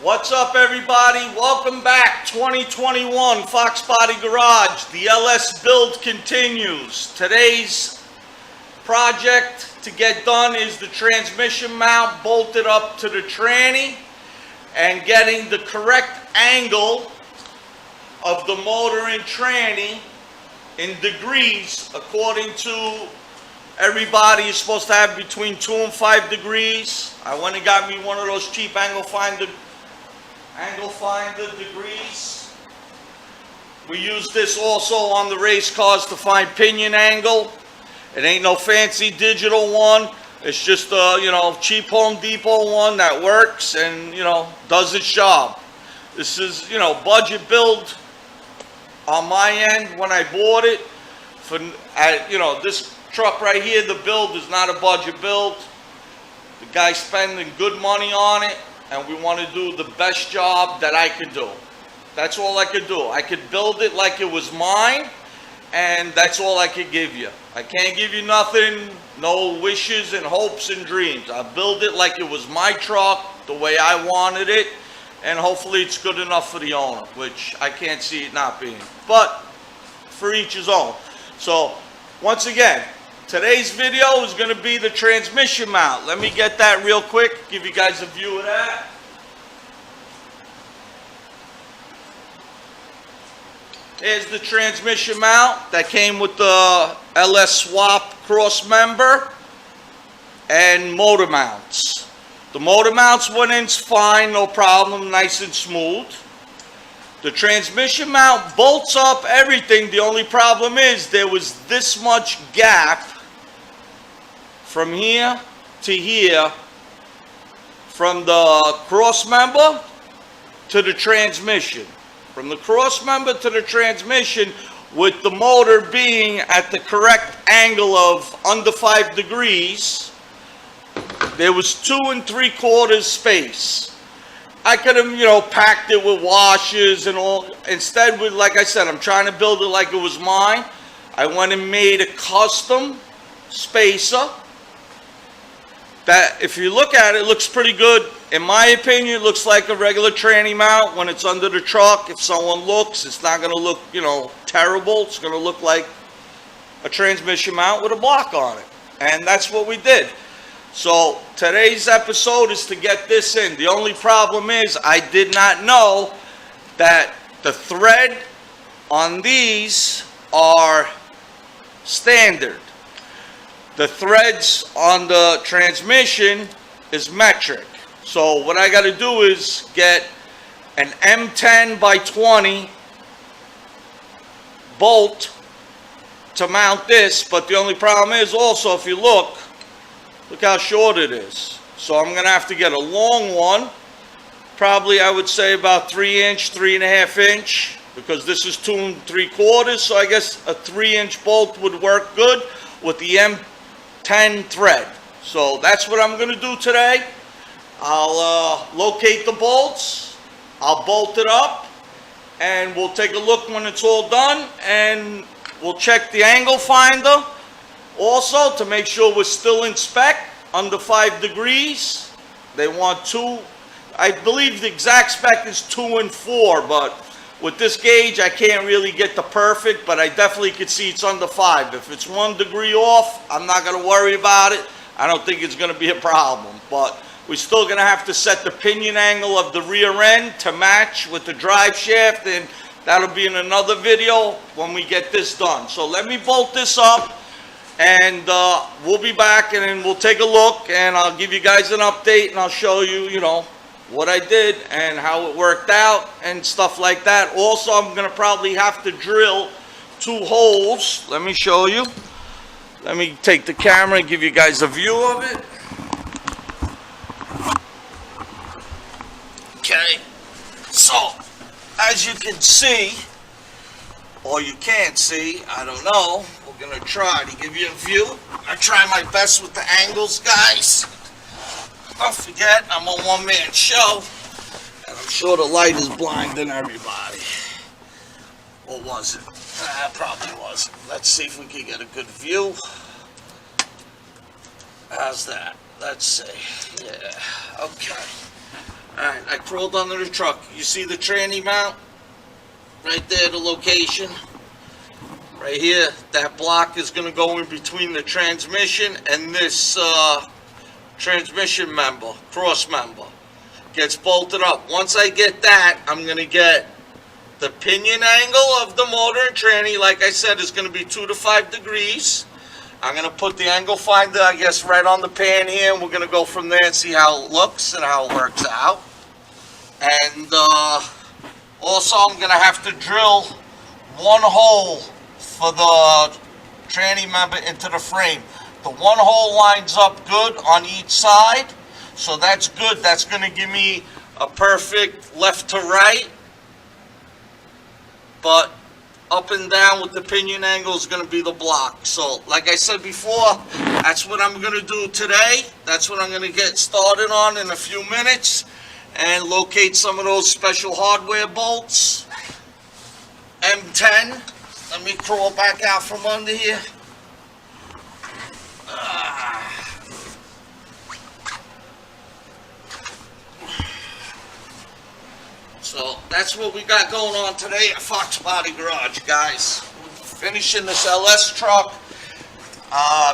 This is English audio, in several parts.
What's up, everybody? Welcome back. 2021 Fox Body Garage. The LS build continues. Today's project to get done is the transmission mount bolted up to the tranny and getting the correct angle of the motor and tranny in degrees. According to everybody, is supposed to have between 2 and 5 degrees. I went and got me one of those cheap angle finder degrees. We use this also on the race cars to find pinion angle. It ain't no fancy digital one. It's just a cheap Home Depot one that works and does its job. This is budget build on my end when I bought it. This truck right here, the build is not a budget build. The guy's spending good money on it, and we want to do the best job that I could do. That's all I could do. I could build it like it was mine, and that's all I could give you. I can't give you nothing, no wishes and hopes and dreams. I build it like it was my truck, the way I wanted it, and hopefully it's good enough for the owner, which I can't see it not being. But for each his own. So once again, today's video is going to be the transmission mount. Let me get that real quick, give you guys a view of that. Here's the transmission mount that came with the LS swap Crossmember and motor mounts. The motor mounts went in fine, no problem, nice and smooth. The transmission mount bolts up everything. The only problem is there was this much gap from here to here, from the crossmember to the transmission. From the crossmember to the transmission, with the motor being at the correct angle of under 5 degrees, there was 2 3/4 space. I could have, packed it with washers and all. Instead, like I said, I'm trying to build it like it was mine. I went and made a custom spacer that, if you look at it, looks pretty good. In my opinion, it looks like a regular tranny mount when it's under the truck. If someone looks, it's not going to look, terrible. It's going to look like a transmission mount with a block on it. And that's what we did. So today's episode is to get this in. The only problem is I did not know that the thread on these are standard. The threads on the transmission is metric. So what I got to do is get an M10 by 20 bolt to mount this. But the only problem is also, if you look how short it is. So I'm going to have to get a long one. Probably, I would say about 3-inch, 3.5-inch. Because this is 2 3/4. So I guess a 3-inch bolt would work good with the M10 thread. So that's what I'm going to do today. I'll locate the bolts. I'll bolt it up. And we'll take a look when it's all done. And we'll check the angle finder also to make sure we're still in spec, under 5 degrees. They want 2, I believe the exact spec is 2 and 4, but with this gauge I can't really get the perfect, but I definitely could see it's under 5. If it's 1 degree off, I'm not going to worry about it. I don't think it's going to be a problem, but we're still going to have to set the pinion angle of the rear end to match with the drive shaft, and that'll be in another video when we get this done. So let me bolt this up. And we'll be back and then we'll take a look and I'll give you guys an update and I'll show you, what I did and how it worked out and stuff like that. Also, I'm going to probably have to drill 2 holes. Let me show you. Let me take the camera and give you guys a view of it. Okay. So, as you can see, or you can't see, I don't know. We're going to try to give you a view. I try my best with the angles, guys. Don't forget, I'm a one-man show. And I'm sure the light is blinding everybody. Or was it? Probably wasn't. Let's see if we can get a good view. How's that? Let's see. Yeah, okay. Alright, I crawled under the truck. You see the tranny mount? Right there, the location. Right here, that block is going to go in between the transmission and this transmission member, cross member. Gets bolted up. Once I get that, I'm going to get the pinion angle of the motor and tranny, like I said, is going to be 2 to 5 degrees. I'm going to put the angle finder, I guess, right on the pan here, and we're going to go from there and see how it looks and how it works out. And also, I'm going to have to drill one hole for the tranny member into the frame. The one hole lines up good on each side, so that's good. That's going to give me a perfect left to right, but up and down with the pinion angle is going to be the block. So, like I said before, that's what I'm going to do today. That's what I'm going to get started on in a few minutes, and locate some of those special hardware bolts. M10. Let me crawl back out from under here. So that's what we got going on today at Fox Body Garage, guys. We're finishing this LS truck.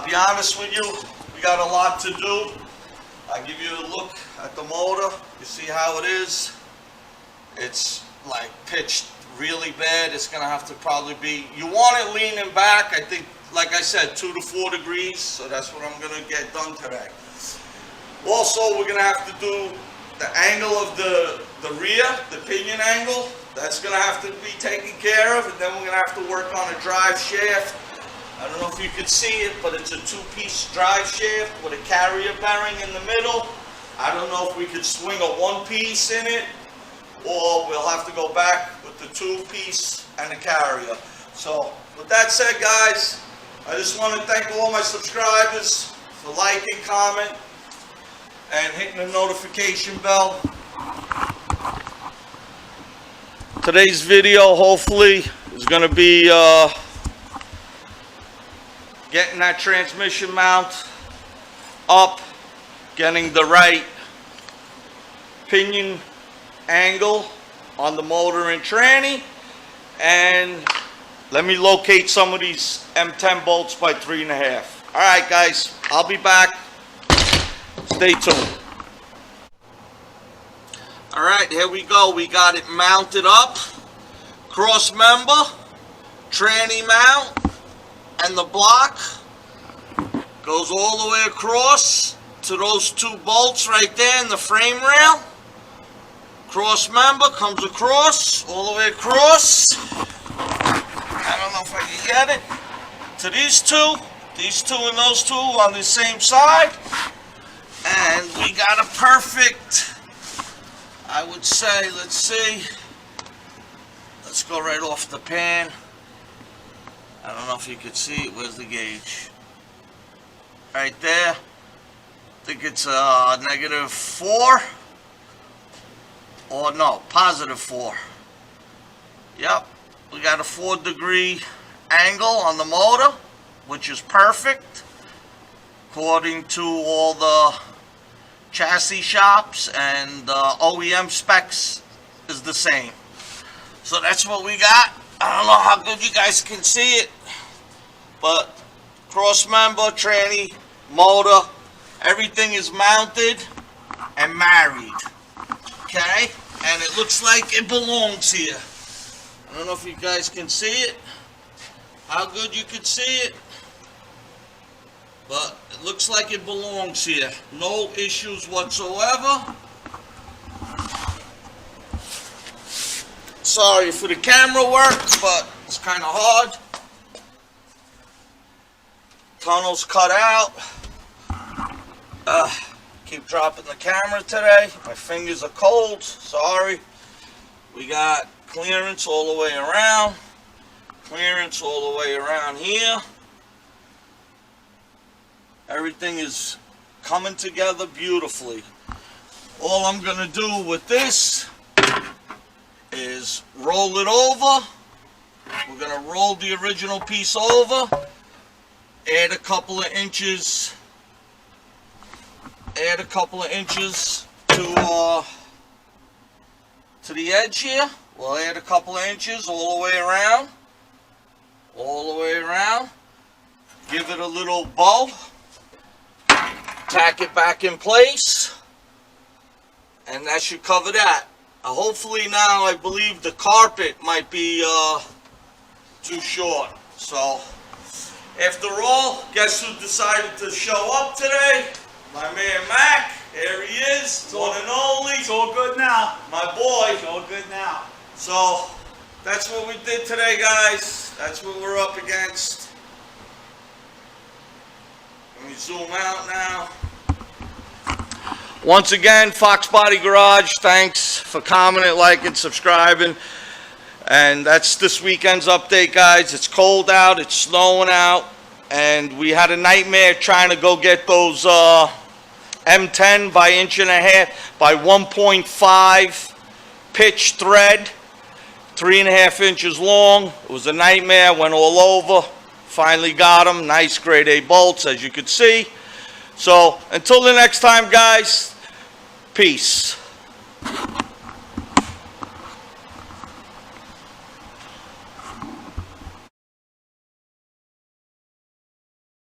Be honest with you, we got a lot to do. I'll give you a look at the motor. You see how it is? It's like pitched really bad. It's gonna have to probably be, you want it leaning back, I think, like I said, 2 to 4 degrees, so that's what I'm gonna get done today. Also, we're gonna have to do the angle of the rear, the pinion angle. That's gonna have to be taken care of, and then we're gonna have to work on a drive shaft. I don't know if you could see it, but it's a 2-piece drive shaft with a carrier bearing in the middle. I don't know if we could swing a 1-piece in it, or we'll have to go back with the 2-piece and the carrier. So, with that said, guys, I just want to thank all my subscribers for liking, comment, and hitting the notification bell. Today's video, hopefully, is going to be getting that transmission mount up, getting the right pinion angle on the motor and tranny, and let me locate some of these M10 bolts by 3.5. Alright guys, I'll be back. Stay tuned. Alright, here we go. We got it mounted up. Cross member, tranny mount, and the block goes all the way across to those 2 bolts right there in the frame rail. Cross member comes across, all the way across. I don't know if I can get it. To these two and those 2 on the same side. And we got a perfect, I would say, let's see. Let's go right off the pan. I don't know if you could see it. Where's the gauge? Right there. I think it's -4. Or no, +4. Yep, we got a 4-degree angle on the motor, which is perfect according to all the chassis shops, and OEM specs is the same. So that's what we got. I don't know how good you guys can see it, but cross member, tranny, motor, everything is mounted and married. Okay, and it looks like it belongs here. I don't know if you guys can see it, how good you can see it, but it looks like it belongs here. No issues whatsoever. Sorry for the camera work, but it's kind of hard. Tunnel's cut out. Keep dropping the camera today. My fingers are cold. Sorry. We got clearance all the way around. Clearance all the way around here. Everything is coming together beautifully. All I'm going to do with this is roll it over. We're going to roll the original piece over. Add a couple of inches. To to the edge here. We'll add a couple of inches all the way around. All the way around. Give it a little bow. Tack it back in place. And that should cover that. Hopefully now, I believe the carpet might be too short. So, after all, guess who decided to show up today? My man Mac. Here he is, one and only. It's all good now. My boy. It's all good now. So, that's what we did today, guys. That's what we're up against. Let me zoom out now. Once again, Fox Body Garage, thanks for commenting, liking, subscribing. And that's this weekend's update, guys. It's cold out, it's snowing out, and we had a nightmare trying to go get those M10 by 1.5" by 1.5 pitch thread, 3.5 inches long. It was a nightmare, went all over. Finally got them, nice grade A bolts, as you could see. So until the next time, guys, peace.